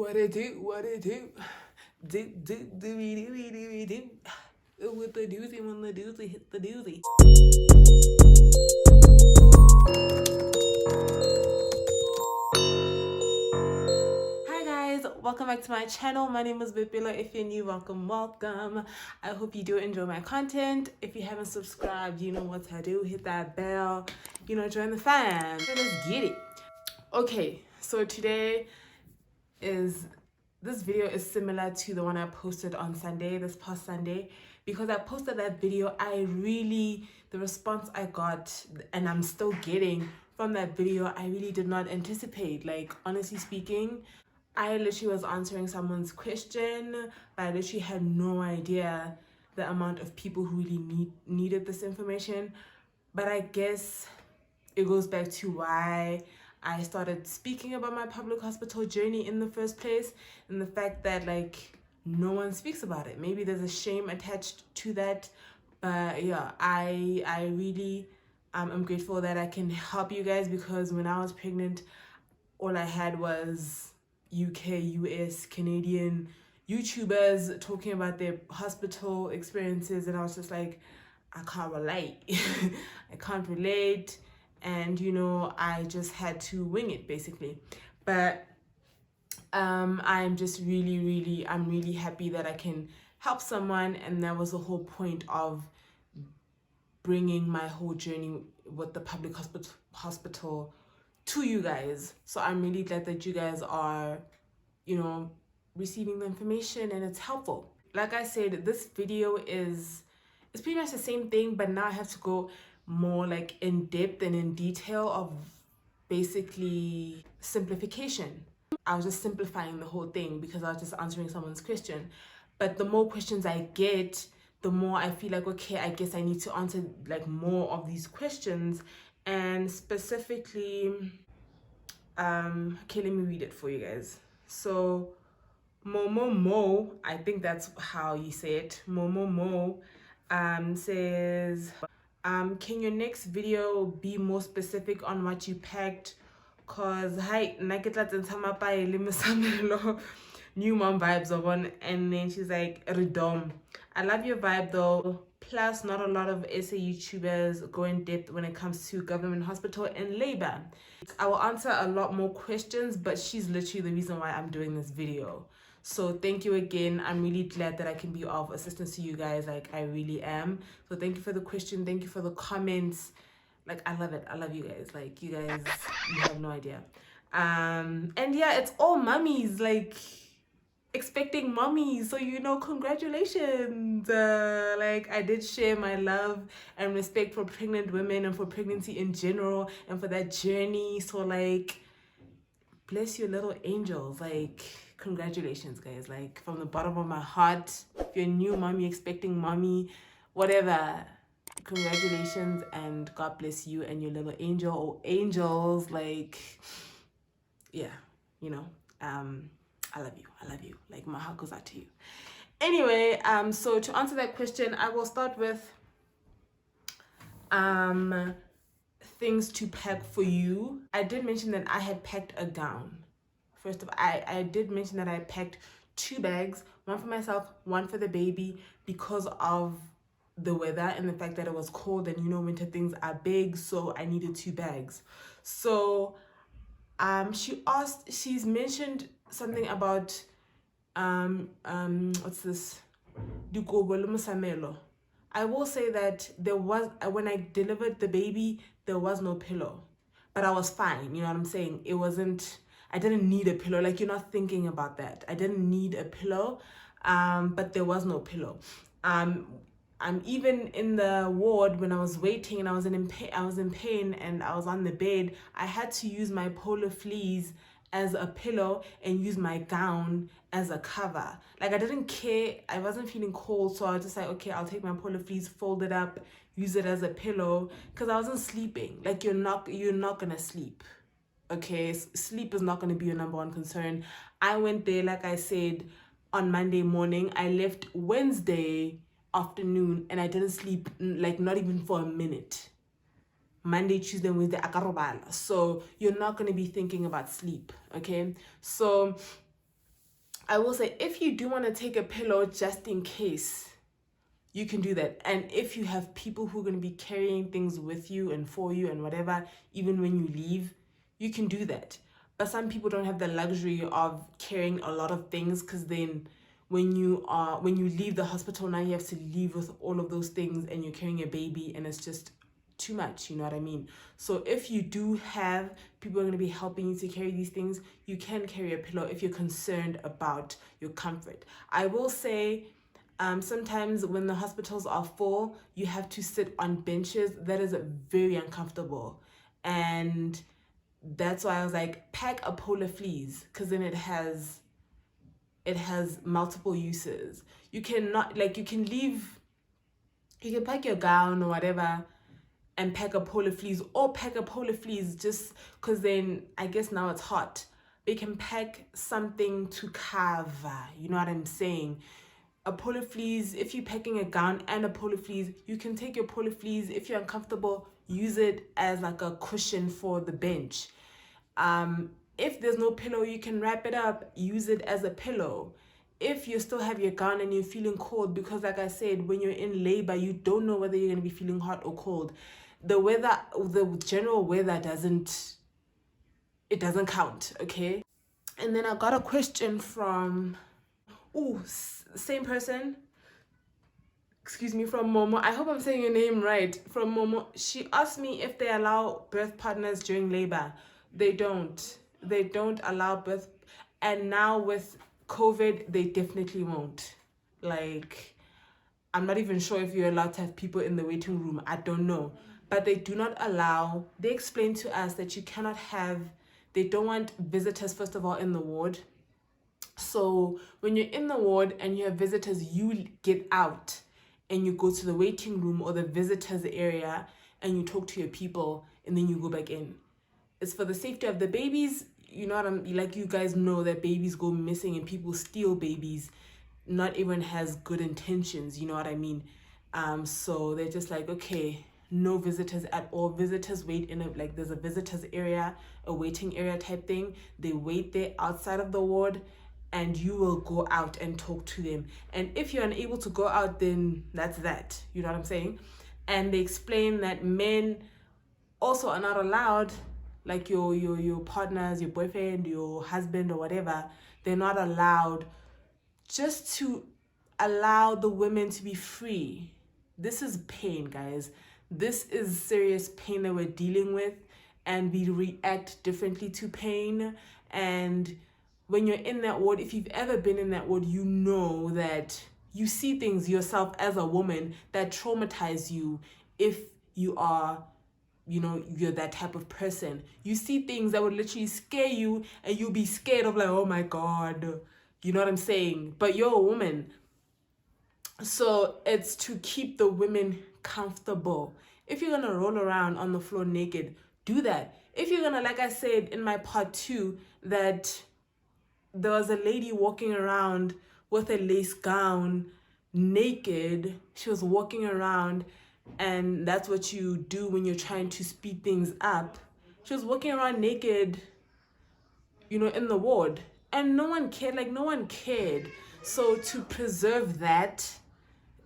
What it do, what it do. Do. With the doozy when the doozy hit the doozy. Hi guys, welcome back to my channel. My name is Boipelo. If you're new, welcome. I hope you do enjoy my content. If you haven't subscribed, you know what to do. Hit that bell, join the fam. So let's get it. Okay, so today this video is similar to the one I posted on Sunday, this past Sunday. Because I posted that video, the response I got, and I'm still getting from that video, I really did not anticipate. Like, honestly speaking, I literally was answering someone's question, but I literally had no idea the amount of people who really needed this information. But I guess it goes back to why I started speaking about my public hospital journey in the first place, and the fact that no one speaks about it. Maybe there's a shame attached to that, but yeah, I really am grateful that I can help you guys, because when I was pregnant, all I had was UK, US, Canadian YouTubers talking about their hospital experiences, and I was just like, I can't relate. I can't relate. And I just had to wing it basically. But I'm just I'm really happy that I can help someone, and that was the whole point of bringing my whole journey with the public hospital to you guys. So I'm really glad that you guys are receiving the information and it's helpful. Like I said, this video it's pretty much the same thing, but now I have to go more in depth and in detail of basically simplification. I was just simplifying the whole thing because I was just answering someone's question. But the more questions I get, the more I feel like, okay, I guess I need to answer more of these questions. And specifically, okay, let me read it for you guys. So Mo, I think that's how you say it. Mo says, can your next video be more specific on what you packed? Cause hi, new mom vibes of one. And then she's like, Redom, I love your vibe though. Plus, not a lot of SA YouTubers go in depth when it comes to government hospital and labor. I will answer a lot more questions, but she's literally the reason why I'm doing this video. So thank you again. I'm really glad that I can be of assistance to you guys. I really am. So thank you for the question. Thank you for the comments. I love it. I love you guys. You guys, you have no idea. And yeah, it's all mummies, expecting mommies. So congratulations. I did share my love and respect for pregnant women and for pregnancy in general and for that journey. So bless your little angels. Congratulations guys, from the bottom of my heart. If you're a new mommy, expecting mommy, whatever, congratulations and God bless you and your little angel or angels. Yeah, I love you. My heart goes out to you. Anyway, so to answer that question, I will start with things to pack for you. I did mention that I had packed a gown. First of all, I did mention that I packed 2 bags, one for myself, one for the baby, because of the weather and the fact that it was cold, and winter things are big, so I needed 2 bags. So she's mentioned something about what's this? I will say that when I delivered the baby, there was no pillow, but I was fine. You know what I'm saying? I didn't need a pillow. You're not thinking about that. I didn't need a pillow, but there was no pillow. I'm even in the ward when I was waiting and I was in pain and I was on the bed. I had to use my polar fleece as a pillow and use my gown as a cover. I didn't care. I wasn't feeling cold, so I was just like, okay, I'll take my polar fleece, fold it up, use it as a pillow, because I wasn't sleeping. You're not gonna sleep. Okay, sleep is not going to be your number one concern. I went there, like I said, on Monday morning. I left Wednesday afternoon and I didn't sleep, not even for a minute. Monday, Tuesday, Wednesday, akarobala. So you're not going to be thinking about sleep, okay? So I will say, if you do want to take a pillow just in case, you can do that. And if you have people who are going to be carrying things with you and for you and whatever, even when you leave, you can do that. But some people don't have the luxury of carrying a lot of things, because then when you leave the hospital, now you have to leave with all of those things and you're carrying a baby, and it's just too much, you know what I mean? So if you do have people who are going to be helping you to carry these things, you can carry a pillow if you're concerned about your comfort. I will say, sometimes when the hospitals are full, you have to sit on benches. That is very uncomfortable. And that's why I was like, pack a polar fleece, because then it has multiple uses. You cannot, like, you can pack your gown or whatever and pack a polar fleece, or pack a polar fleece just because then I guess now it's hot. They can pack something to cover, you know what I'm saying? A polar fleece, if you're packing a gown and a polar fleece, you can take your polar fleece, if you're uncomfortable, use it as like a cushion for the bench. If there's no pillow, you can wrap it up, use it as a pillow. If you still have your gown and you're feeling cold, because like I said, when you're in labor, you don't know whether you're going to be feeling hot or cold. The general weather doesn't count, okay? And then I got a question from, same person, excuse me, from Momo. I hope I'm saying your name right. From Momo. She asked me if they allow birth partners during labor. They don't. They don't allow birth. And now with COVID, they definitely won't. Like, I'm not even sure if you're allowed to have people in the waiting room. I don't know. But they do not allow, they explained to us that you cannot have, they don't want visitors, first of all, in the ward. So when you're in the ward and you have visitors, you get out and you go to the waiting room or the visitors area and you talk to your people, and then you go back in. It's for the safety of the babies. You know what I'm like, you guys know that babies go missing and people steal babies. Not everyone has good intentions, you know what I mean? So they're just like, okay, no visitors at all. Visitors wait in there's a visitors area, a waiting area type thing. They wait there outside of the ward, and you will go out and talk to them. And if you're unable to go out, then that's that. You know what I'm saying? And they explain that men also are not allowed, like your partners, your boyfriend, your husband or whatever, they're not allowed, just to allow the women to be free. This is pain, guys. This is serious pain that we're dealing with, and we react differently to pain. And when you're in that ward, if you've ever been in that ward, you know that you see things yourself as a woman that traumatize you. If you are, you're that type of person, you see things that would literally scare you, and you'll be scared of, like, oh my God, you know what I'm saying? But you're a woman. So it's to keep the women comfortable. If you're gonna roll around on the floor naked, do that. If you're gonna, like I said in my part 2, that there was a lady walking around with a lace gown, naked. She was walking around, and that's what you do when you're trying to speed things up. She was walking around naked, in the ward, and no one cared. So to preserve that,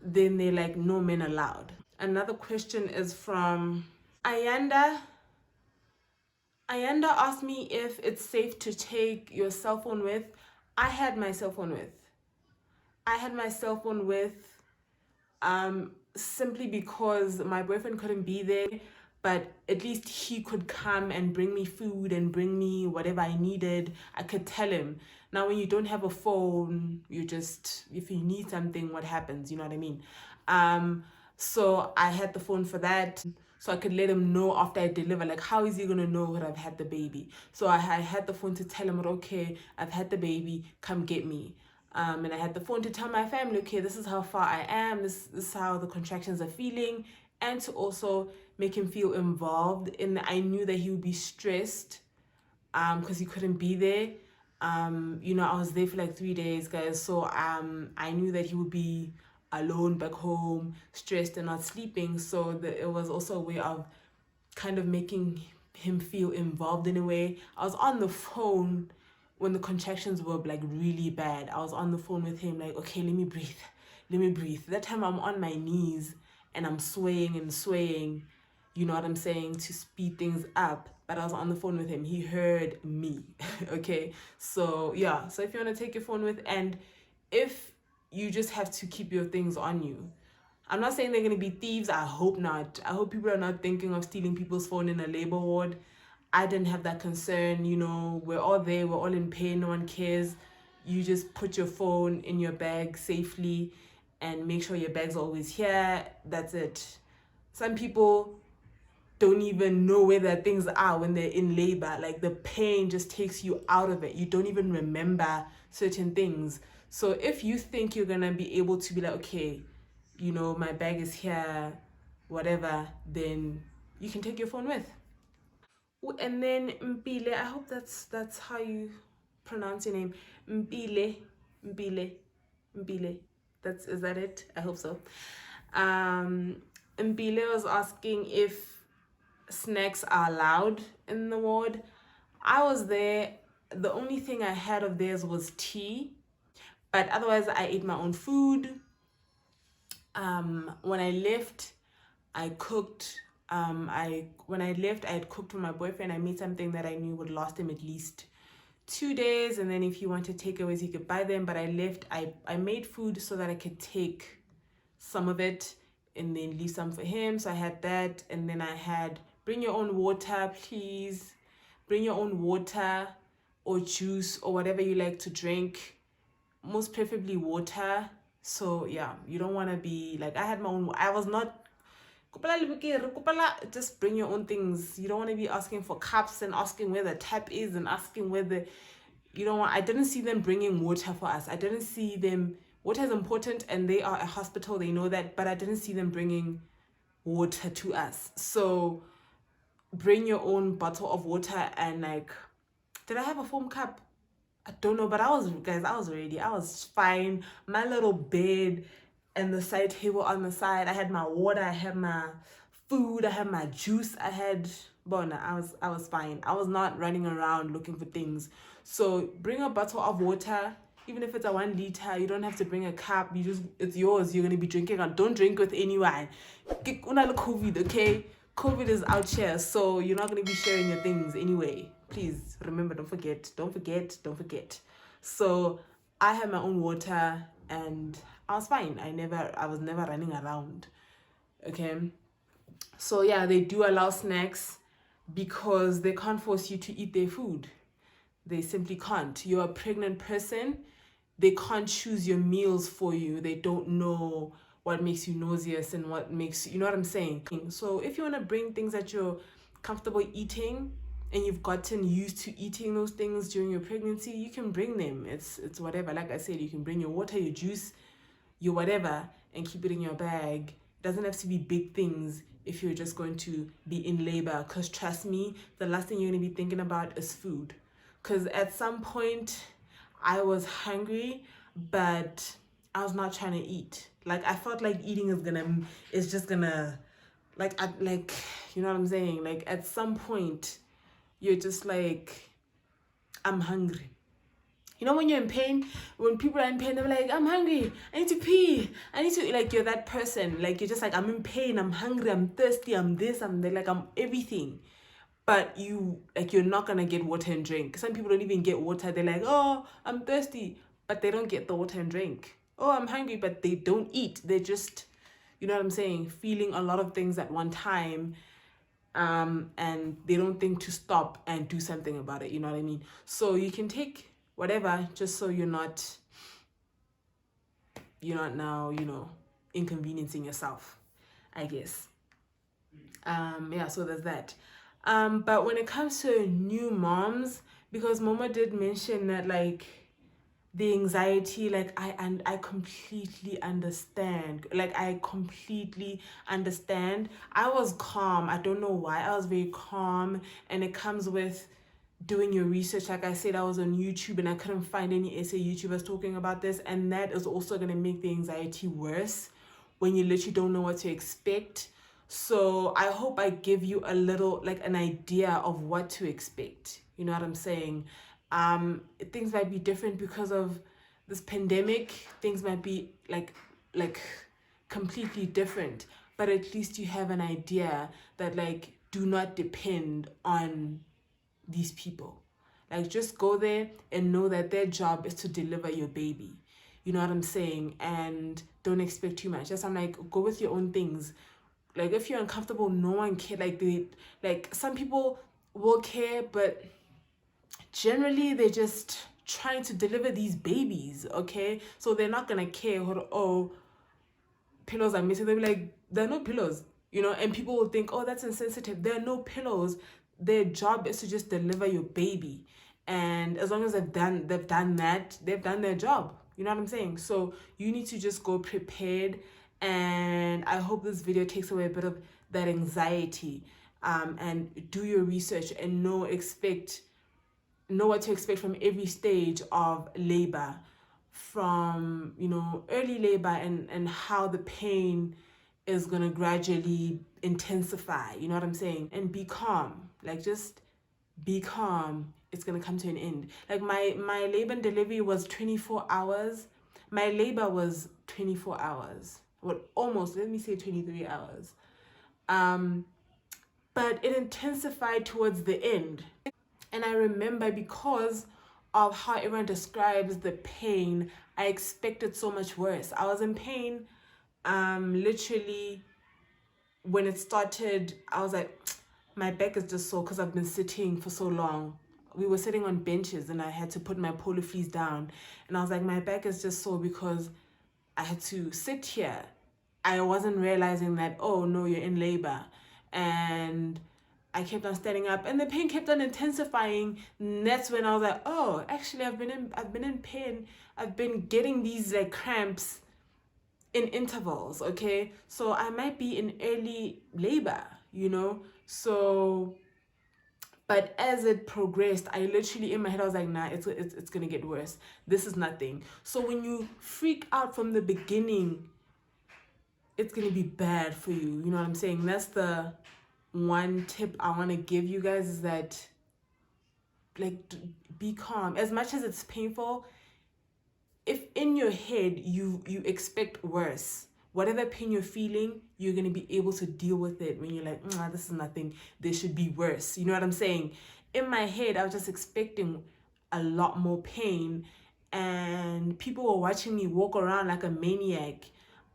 then they're like, no men allowed. Another question is from Ayanda. Ayanda asked me if it's safe to take your cell phone with. I had my cell phone with. Simply because my boyfriend couldn't be there, but at least he could come and bring me food and bring me whatever I needed. I could tell him. Now, when you don't have a phone, if you need something, what happens? You know what I mean? So I had the phone for that. So I could let him know after I deliver. Like, how is he going to know that I've had the baby? So I had the phone to tell him, okay, I've had the baby, come get me. And I had the phone to tell my family, okay, this is how far I am, this is how the contractions are feeling, and to also make him feel involved. And I knew that he would be stressed because he couldn't be there. I was there for like 3 days, guys. So I knew that he would be alone back home, stressed and not sleeping. So it was also a way of kind of making him feel involved in a way. I was on the phone when the contractions were like really bad, I was on the phone with him like, okay, let me breathe. That time I'm on my knees and I'm swaying and swaying, you know what I'm saying, to speed things up. But I was on the phone with him. He heard me. Okay. So yeah. So if you want to take your phone with, and if you just have to keep your things on you. I'm not saying they're going to be thieves. I hope not. I hope people are not thinking of stealing people's phone in a labor ward. I didn't have that concern. You know, we're all there. We're all in pain. No one cares. You just put your phone in your bag safely and make sure your bag's always here. That's it. Some people don't even know where their things are when they're in labor. Like the pain just takes you out of it. You don't even remember certain things. So if you think you're gonna be able to be like, okay, you know, my bag is here, whatever, then you can take your phone with. And then Mpile, I hope that's how you pronounce your name. Mpile, Mpile, Mpile. Is that it? I hope so. Mpile was asking if snacks are allowed in the ward. I was there. The only thing I had of theirs was tea, but otherwise I ate my own food. When I left, I cooked. When I left, I had cooked for my boyfriend. I made something that I knew would last him at least 2 days, and then if he wanted takeaways, he could buy them. But I left. I made food so that I could take some of it and then leave some for him. So I had that, and then I had bring your own water, please. Bring your own water or juice or whatever you like to drink. Most preferably water. So yeah, you don't want to be like, I had my own. I was not. Just bring your own things. You don't want to be asking for cups and asking where the tap is and asking where the. You don't want. I didn't see them bringing water for us. I didn't see them. Water is important, and they are a hospital. They know that, but I didn't see them bringing water to us. So bring your own bottle of water. And like, did I have a foam cup? I don't know, but I was ready. I was fine. My little bed and the side table on the side. I had my water, I had my food, I had my juice, I had bona. I was fine. I was not running around looking for things. So bring a bottle of water, even if it's a 1 liter. You don't have to bring a cup. It's yours. You're gonna be drinking. Don't drink with anyone. COVID, okay? COVID is out here, so you're not gonna be sharing your things anyway. Please remember, don't forget. So I had my own water and I was fine. I was never running around. Okay. So yeah, they do allow snacks because they can't force you to eat their food. They simply can't. You're a pregnant person. They can't choose your meals for you. They don't know what makes you nauseous and what makes, you know what I'm saying? So if you want to bring things that you're comfortable eating and you've gotten used to eating those things during your pregnancy, you can bring them. It's whatever. Like I said, you can bring your water, your juice, your whatever, and keep it in your bag. It doesn't have to be big things if you're just going to be in labor, because trust me, the last thing you're going to be thinking about is food. Because at some point I was hungry, but I was not trying to eat. Like I felt like eating is just gonna like you know what I'm saying? Like at some point you're just like, I'm hungry. You know when you're in pain, when people are in pain, they're like, I'm hungry, I need to pee, I need to, like, you're that person. Like you're just like, I'm in pain, I'm hungry, I'm thirsty, I'm this, I'm that, like I'm everything. But you're not gonna get water and drink. Some people don't even get water. They're like, oh, I'm thirsty, but they don't get the water and drink. Oh, I'm hungry, but they don't eat. They're just, you know what I'm saying, feeling a lot of things at one time, and they don't think to stop and do something about it. You know what I mean? So you can take whatever, just so you're not now, inconveniencing yourself, I guess. Yeah, so there's that. But when it comes to new moms, because Mama did mention that, like, the anxiety, like, I completely understand. Like, I completely understand. I was calm. I don't know why. I was very calm. And it comes with doing your research. Like I said, I was on YouTube and I couldn't find any essay YouTubers talking about this. And that is also going to make the anxiety worse when you literally don't know what to expect. So I hope I give you a little, like, an idea of what to expect. You know what I'm saying? Things might be different because of this pandemic. Things might be like completely different, but at least you have an idea that, like, do not depend on these people. Like, just go there and know that their job is to deliver your baby. You know what I'm saying? And don't expect too much. Just, I'm like, go with your own things. Like, if you're uncomfortable, no one care. Like some people will care, but generally they're just trying to deliver these babies, okay? So they're not gonna care what, oh, pillows are missing. They'll be like, there are no pillows, you know, and people will think, oh, that's insensitive. There are no pillows. Their job is to just deliver your baby. And as long as they've done that, they've done their job. You know what I'm saying? So you need to just go prepared. And I hope this video takes away a bit of that anxiety. And do your research and know what to expect from every stage of labor, from, you know, early labor, and how the pain is gonna gradually intensify. You know what I'm saying? And be calm. Like, just be calm. It's gonna come to an end. Like, my labor and delivery was 24 hours. My labor was 24 hours. Well, almost, let me say 23 hours. But it intensified towards the end. And I remember, because of how everyone describes the pain, I expected so much worse. I was in pain. Literally, when it started, I was like, my back is just sore because I've been sitting for so long. We were sitting on benches and I had to put my polo fleece down. And I was like, my back is just sore because I had to sit here. I wasn't realizing that, oh no, you're in labor. And I kept on standing up and the pain kept on intensifying. And that's when I was like, oh, actually I've been in pain. I've been getting these like cramps in intervals, okay? So I might be in early labor, you know? So, but as it progressed, I literally, in my head, I was like, nah, it's gonna get worse. This is nothing. So when you freak out from the beginning, it's gonna be bad for you. You know what I'm saying? That's the one tip I want to give you guys, is that, like, be calm. As much as it's painful, if in your head you expect worse, whatever pain you're feeling, you're going to be able to deal with it when you're like, this is nothing, there should be worse. You know what I'm saying? In my head, I was just expecting a lot more pain, and people were watching me walk around like a maniac.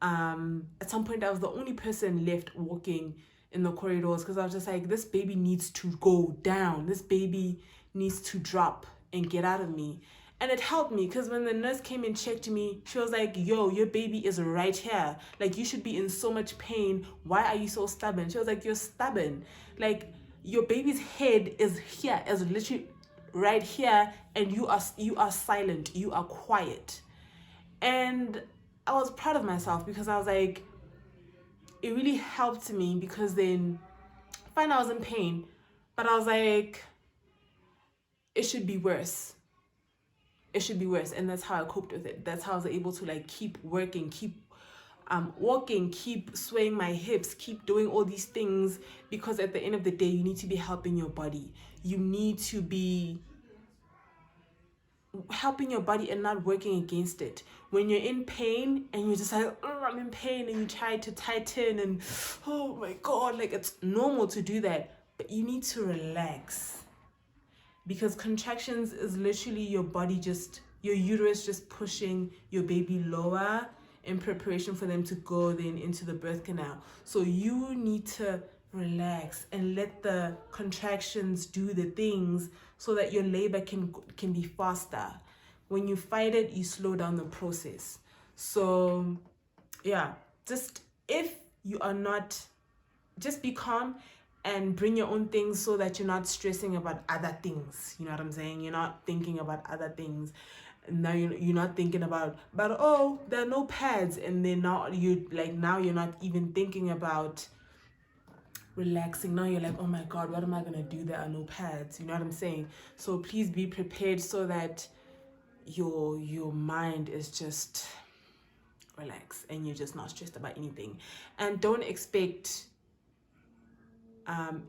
At some point, I was the only person left walking in the corridors, because I was just like, this baby needs to go down. This baby needs to drop and get out of me. And it helped me, because when the nurse came and checked me, she was like, yo, your baby is right here. Like, you should be in so much pain. Why are you so stubborn? She was like, you're stubborn. Like, your baby's head is here, is literally right here, and you are silent. You are quiet. And I was proud of myself, because I was like, it really helped me, because then, fine, I was in pain, but I was like, it should be worse. It should be worse. And that's how I coped with it. That's how I was able to, like, keep working, keep walking, keep swaying my hips, keep doing all these things, because at the end of the day, you need to be helping your body. You need to be helping your body and not working against it. When you're in pain and you're just like, oh, I'm in pain, and you try to tighten and, oh my God, like, it's normal to do that, but you need to relax. Because contractions is literally your body just, your uterus just pushing your baby lower in preparation for them to go then into the birth canal. So you need to relax and let the contractions do the things, so that your labor can be faster. When you fight it, you slow down the process. So yeah, just, if you are not, just be calm and bring your own things, so that you're not stressing about other things. You know what I'm saying? You're not thinking about other things. Now you're not thinking about, but oh, there are no pads, and then now you're not even thinking about relaxing. Now you're like, oh my God, what am I gonna do? There are no pads. You know what I'm saying? So please be prepared, so that your mind is just relaxed and you're just not stressed about anything. And don't expect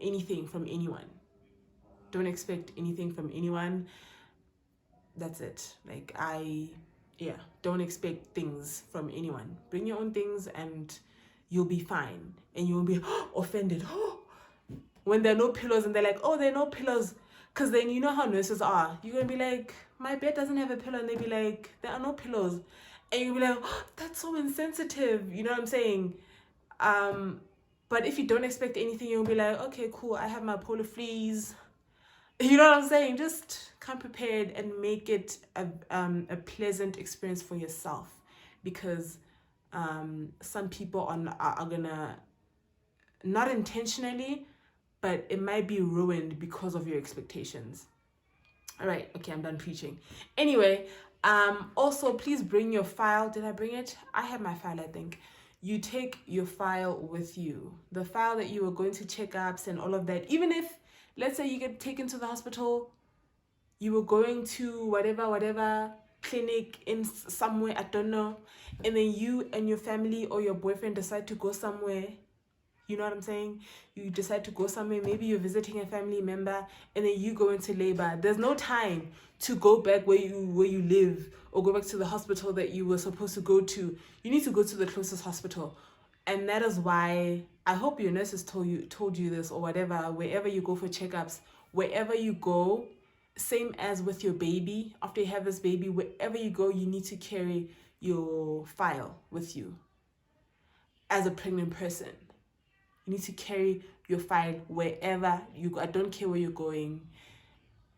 anything from anyone. Don't expect anything from anyone. that's it. Like, don't expect things from anyone. Bring your own things and you'll be fine. And you won't be offended when there are no pillows, and they're like, oh, there are no pillows. Because then you know how nurses are. You're going to be like, my bed doesn't have a pillow. And they'll be like, there are no pillows. And you'll be like, oh, that's so insensitive. You know what I'm saying? But if you don't expect anything, you'll be like, okay, cool. I have my polar fleas. You know what I'm saying? Just come prepared and make it a pleasant experience for yourself. Because some people are going to, not intentionally, but it might be ruined because of your expectations. All right, okay, I'm done preaching. Anyway, also please bring your file. Did I bring it? I have my file, I think. You take your file with you. The file that you were going to checkups and all of that. Even if, let's say you get taken to the hospital, you were going to whatever clinic in somewhere, I don't know, and then you and your family or your boyfriend decide to go somewhere. You know what I'm saying? You decide to go somewhere, maybe you're visiting a family member, and then you go into labor. There's no time to go back where you live or go back to the hospital that you were supposed to go to. You need to go to the closest hospital. And that is why I hope your nurses told you this, or whatever, wherever you go for checkups, wherever you go, same as with your baby, after you have this baby, wherever you go, you need to carry your file with you. As a pregnant person, you need to carry your file wherever you go. I don't care where you're going.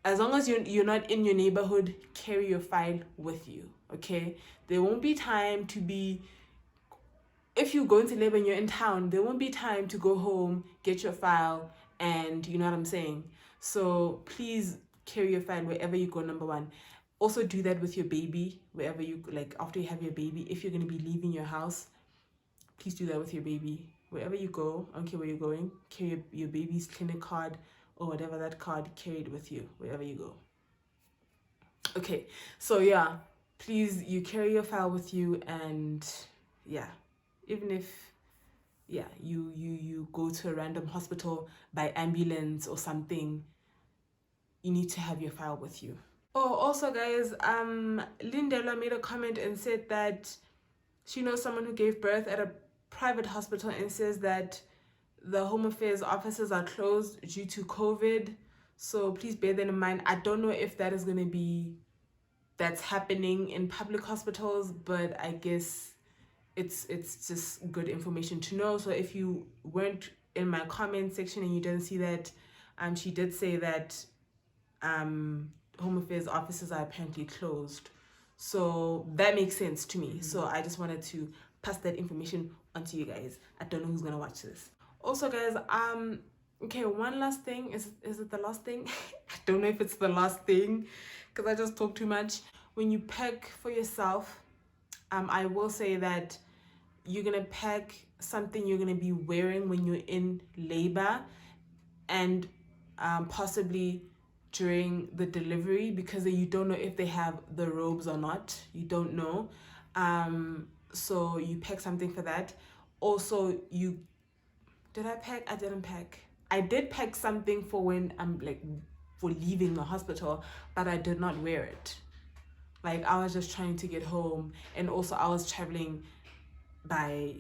As long as you're not in your neighborhood, carry your file with you, okay? There won't be time to be, if you go into labor and you're in town, there won't be time to go home, get your file, and you know what I'm saying? So please carry your file wherever you go, number one. Also do that with your baby, wherever you, like after you have your baby, if you're going to be leaving your house, please do that with your baby. Wherever you go, I don't care where you're going, carry your baby's clinic card or whatever that card, carry it with you wherever you go. Okay, so yeah, please, you carry your file with you, and yeah, even if you go to a random hospital by ambulance or something, you need to have your file with you. Oh, also guys, Lindela made a comment and said that she knows someone who gave birth at a private hospital and says that the Home Affairs offices are closed due to COVID. So please bear that in mind. I don't know if that is going to be, that's happening in public hospitals, but I guess it's just good information to know. So if you weren't in my comment section and you didn't see that, she did say that Home Affairs offices are apparently closed. So that makes sense to me. Mm-hmm. So I just wanted to pass that information on to you guys. I don't know who's gonna watch this. Also guys, okay, one last thing. Is it the last thing? I don't know if it's the last thing because I just talk too much. When you pack for yourself, I will say that you're gonna pack something you're gonna be wearing when you're in labor, and possibly during the delivery, because you don't know if they have the robes or not. You don't know. So you pack something for that. Also, did I pack? I didn't pack. I did pack something for when I'm for leaving the hospital, but I did not wear it. Like, I was just trying to get home, and also I was traveling by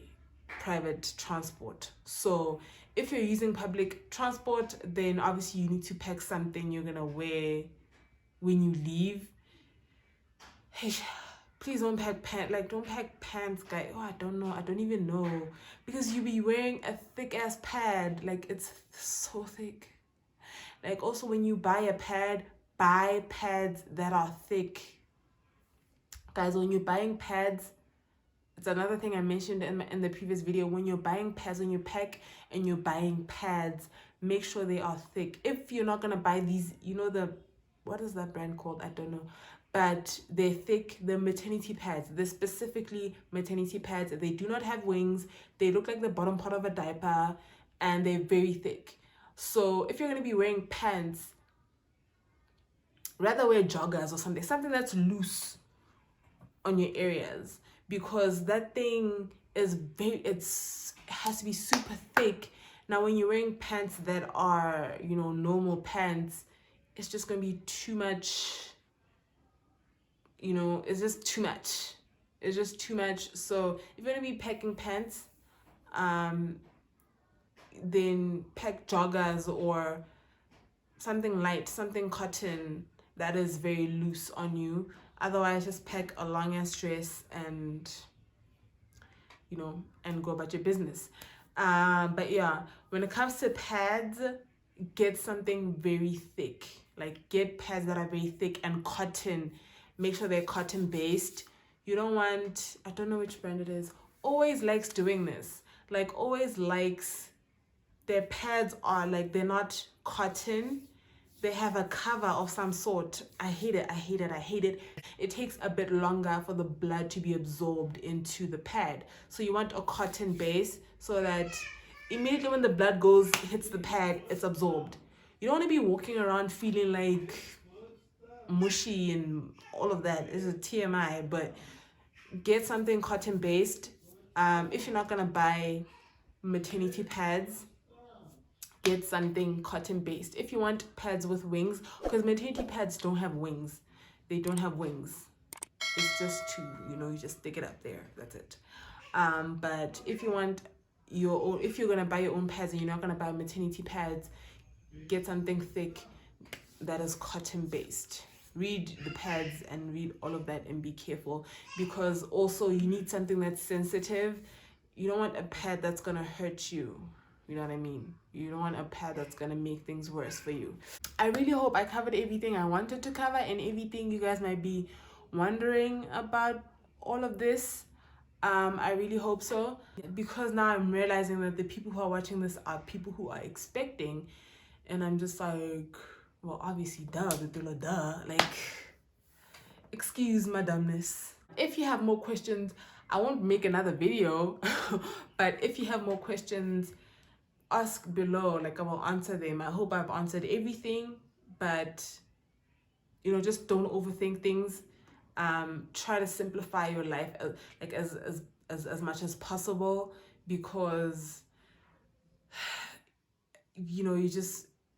private transport. So if you're using public transport, then obviously you need to pack something you're gonna wear when you leave. Hey, please don't pack pants. Don't pack pants, guys. Oh, I don't know. I don't even know, because you be wearing a thick ass pad. It's so thick. Also, when you buy a pad, buy pads that are thick, guys. When you're buying pads, it's another thing I mentioned in the previous video. When you're buying pads, when you pack and you're buying pads, make sure they are thick. If you're not gonna buy these, what is that brand called? I don't know. But they're thick. The maternity pads. They're specifically maternity pads. They do not have wings. They look like the bottom part of a diaper, and they're very thick. So if you're gonna be wearing pants, rather wear joggers or something that's loose on your areas, because that thing is has to be super thick. Now when you're wearing pants that are normal pants, it's just gonna be too much you know, it's just too much. It's just too much. So if you're gonna be packing pants, then pack joggers or something light, something cotton that is very loose on you. Otherwise, just pack a long ass dress and, you know, and go about your business. But yeah, when it comes to pads, get something very thick. Like, get pads that are very thick and cotton. Make sure they're cotton based. You don't want, I don't know which brand it is, Always likes doing this. Like, Always likes, their pads are like, they're not cotton. They have a cover of some sort. I hate it. It takes a bit longer for the blood to be absorbed into the pad. So you want a cotton base so that immediately when the blood hits the pad, it's absorbed. You don't want to be walking around feeling like mushy and all of that. It's a TMI, but get something cotton based. If you're not gonna buy maternity pads, get something cotton based. If you want pads with wings, because maternity pads don't have wings. They don't have wings. It's just to, you know, you just stick it up there. That's it. But if you want your own, if you're gonna buy your own pads and you're not gonna buy maternity pads, get something thick that is cotton based. Read the pads and read all of that and be careful, because also you need something that's sensitive. You don't want a pad that's gonna hurt you. You know what I mean? You don't want a pad that's gonna make things worse for you. I really hope I covered everything I wanted to cover and everything you guys might be wondering about all of this. I really hope so, because now I'm realizing that the people who are watching this are people who are expecting, and I'm just like, well, obviously, duh, like, excuse my dumbness. If you have more questions, I won't make another video, but if you have more questions, ask below, like, I will answer them. I hope I've answered everything, but, you know, just don't overthink things. Try to simplify your life as much as possible, because, you know,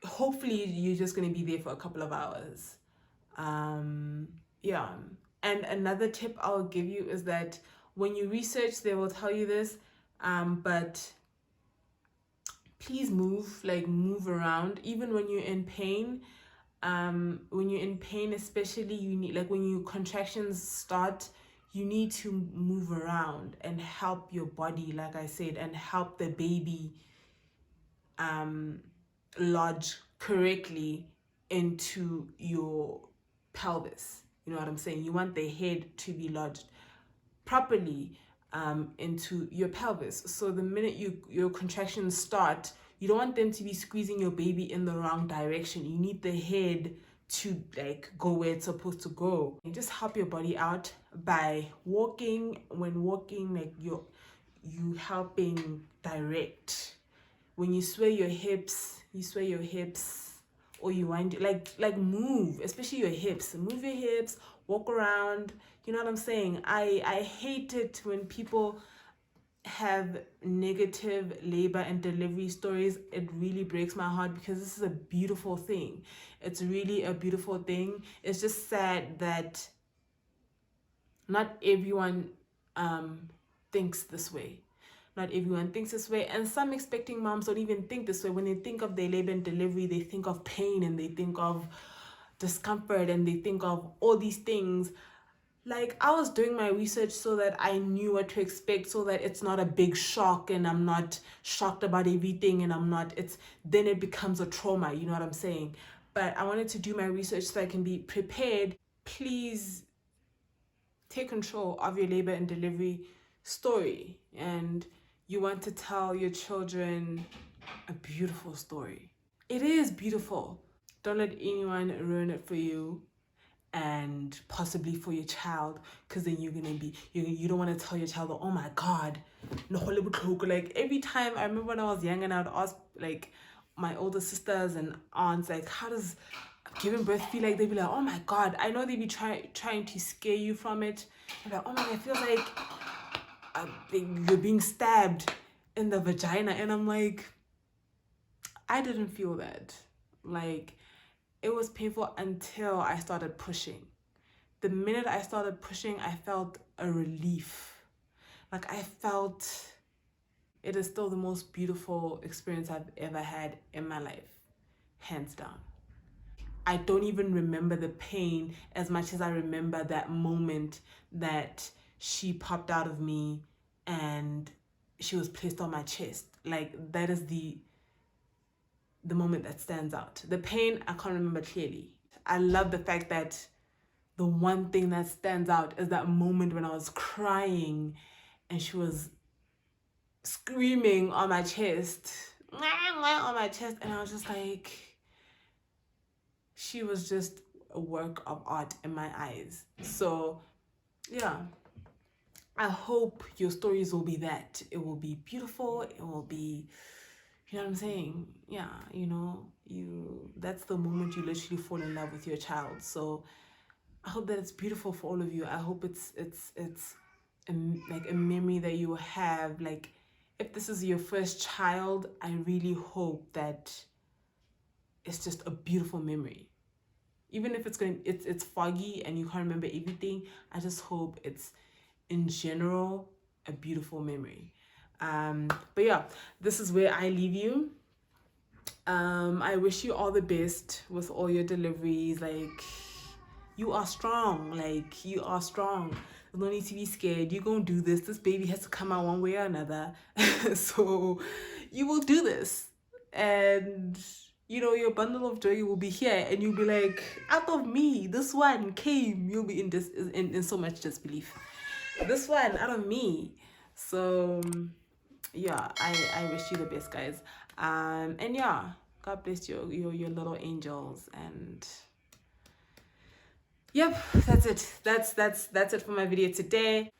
hopefully you're just going to be there for a couple of hours. Yeah. And another tip I'll give you is that when you research, they will tell you this, but please move around, even when you're in pain. When you're in pain, especially, you need, like, when your contractions start, you need to move around and help your body, like I said, and help the baby lodge correctly into your pelvis. You know what I'm saying? You want the head to be lodged properly into your pelvis. So the minute your contractions start, you don't want them to be squeezing your baby in the wrong direction. You need the head to, like, go where it's supposed to go. And just help your body out by walking. When walking, like, you helping direct. When you sway your hips, or you wind, like move, especially your hips. Move your hips, walk around. You know what I'm saying? I hate it when people have negative labor and delivery stories. It really breaks my heart, because this is a beautiful thing. It's really a beautiful thing. It's just sad that not everyone thinks this way. Not everyone thinks this way, and some expecting moms don't even think this way. When they think of their labor and delivery, they think of pain, and they think of discomfort, and they think of all these things. Like, I was doing my research so that I knew what to expect, so that it's not a big shock, and I'm not shocked about everything, and then it becomes a trauma, you know what I'm saying? But I wanted to do my research so I can be prepared. Please take control of your labor and delivery story, and you want to tell your children a beautiful story. It is beautiful. Don't let anyone ruin it for you, and possibly for your child, because then you're gonna be, you don't want to tell your child, oh my god, no, like, every time. I remember when I was young and I would ask, like, my older sisters and aunts, like, how does giving birth feel? Like, they'd be like, oh my god. I know they'd be trying to scare you from it. They're like, oh my god, it feels like you're being stabbed in the vagina. And I'm like, I didn't feel that. Like, it was painful until I started pushing. the minute I started pushing, I felt a relief. Like, I felt it is still the most beautiful experience I've ever had in my life, hands down. I don't even remember the pain as much as I remember that moment that she popped out of me and she was placed on my chest. Like, that is the moment that stands out. The pain, I can't remember clearly. I love the fact that the one thing that stands out is that moment when I was crying and she was screaming on my chest, on my chest, and I was just like, she was just a work of art in my eyes. So yeah, I hope your stories will be that. It will be beautiful. It will be, you know what I'm saying? Yeah, you know, that's the moment you literally fall in love with your child. So I hope that it's beautiful for all of you. I hope it's like a memory that you have. Like, if this is your first child, I really hope that it's just a beautiful memory. Even if it's foggy and you can't remember everything, I just hope it's, in general, a beautiful memory. But yeah, this is where I leave you. I wish you all the best with all your deliveries. Like, you are strong. Like, you are strong. There's no need to be scared. You're gonna do this. This baby has to come out one way or another. So you will do this. And you know, your bundle of joy will be here, and you'll be like, out of me, this one came. You'll be in so much disbelief. This one out of me. So yeah, I wish you the best, guys. And yeah, God bless your little angels. And yep, that's it. That's it for my video today.